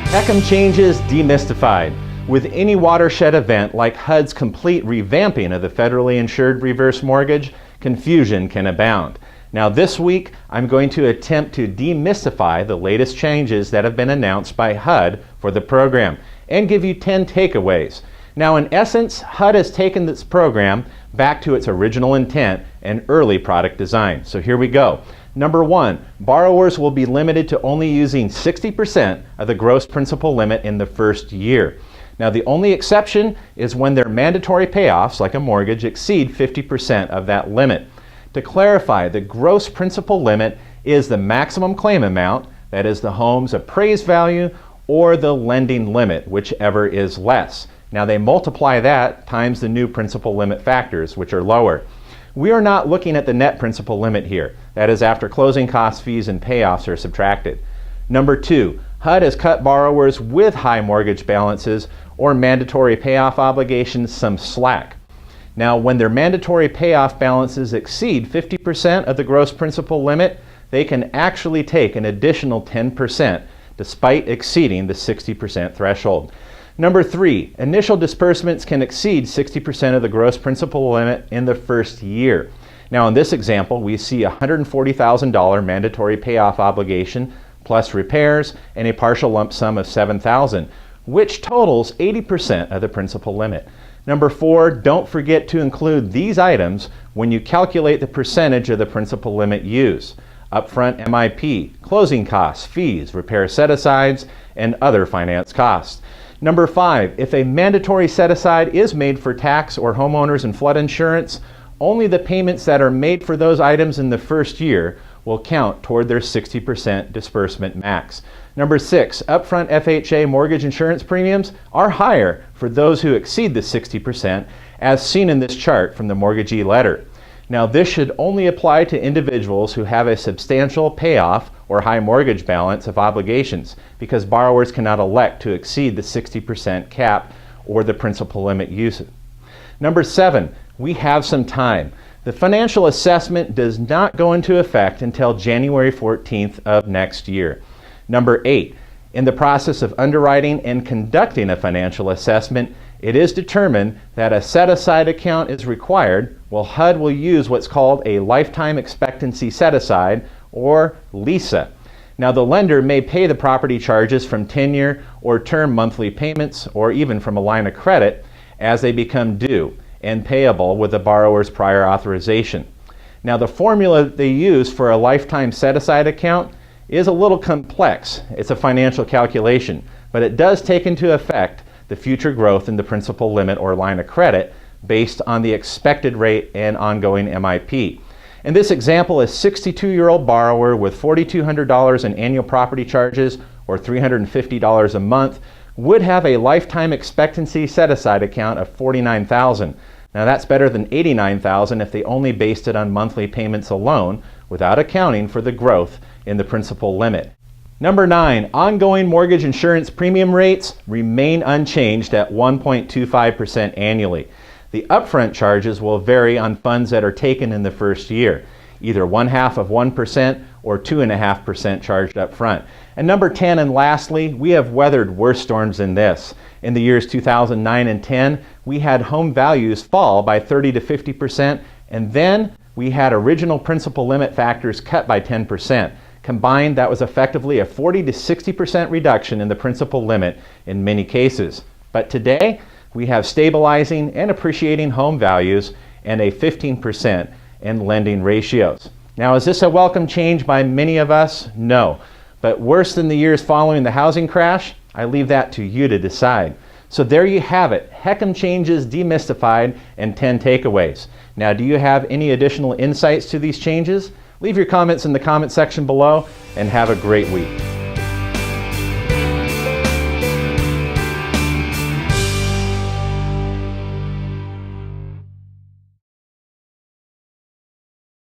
HECM changes demystified. With any watershed event like HUD's complete revamping of the federally insured reverse mortgage, confusion can abound. Now this week, I'm going to attempt to demystify the latest changes that have been announced by HUD for the program and give you 10 takeaways. Now in essence, HUD has taken this program back to its original intent and early product design. So here we go. Number one, borrowers will be limited to only using 60% of the gross principal limit in the first year. Now the only exception is when their mandatory payoffs, like a mortgage, exceed 50% of that limit. To clarify, the gross principal limit is the maximum claim amount, that is the home's appraised value, or the lending limit, whichever is less. Now they multiply that times the new principal limit factors, which are lower. We are not looking at the net principal limit here. That is after closing costs, fees, and payoffs are subtracted. Number two, HUD has cut borrowers with high mortgage balances or mandatory payoff obligations some slack. Now, when their mandatory payoff balances exceed 50% of the gross principal limit, they can actually take an additional 10% despite exceeding the 60% threshold. Number three, initial disbursements can exceed 60% of the gross principal limit in the first year. Now in this example, we see a $140,000 mandatory payoff obligation plus repairs and a partial lump sum of $7,000, which totals 80% of the principal limit. Number four, don't forget to include these items when you calculate the percentage of the principal limit used. Upfront MIP, closing costs, fees, repair set-asides, and other finance costs. Number five, if a mandatory set-aside is made for tax or homeowners and flood insurance, only the payments that are made for those items in the first year will count toward their 60% disbursement max. Number six, upfront FHA mortgage insurance premiums are higher for those who exceed the 60%, as seen in this chart from the mortgagee letter. Now this should only apply to individuals who have a substantial payoff or high mortgage balance of obligations, because borrowers cannot elect to exceed the 60% cap or the principal limit usage. Number seven, we have some time. The financial assessment does not go into effect until January 14th of next year. Number eight, in the process of underwriting and conducting a financial assessment, it is determined that a set-aside account is required. Well, HUD will use what's called a lifetime expectancy set-aside, or LESA. Now the lender may pay the property charges from 10-year or term monthly payments, or even from a line of credit, as they become due and payable with the borrower's prior authorization. Now the formula they use for a lifetime set-aside account is a little complex. It's a financial calculation, but it does take into effect the future growth in the principal limit or line of credit based on the expected rate and ongoing MIP. In this example, a 62-year-old borrower with $4,200 in annual property charges or $350 a month would have a lifetime expectancy set-aside account of $49,000. Now that's better than $89,000 if they only based it on monthly payments alone without accounting for the growth in the principal limit. Number nine, ongoing mortgage insurance premium rates remain unchanged at 1.25% annually. The upfront charges will vary on funds that are taken in the first year, either 0.5% or 2.5% charged up front. And number 10, and lastly, we have weathered worse storms than this. In the years 2009 and 10, we had home values fall by 30 to 50%, and then we had original principal limit factors cut by 10%. Combined, that was effectively a 40 to 60% reduction in the principal limit in many cases. But today, we have stabilizing and appreciating home values and a 15% in lending ratios. Now, is this a welcome change by many of us? No. But worse than the years following the housing crash? I leave that to you to decide. So there you have it, HECM changes demystified and 10 takeaways. Now, do you have any additional insights to these changes? Leave your comments in the comment section below and have a great week.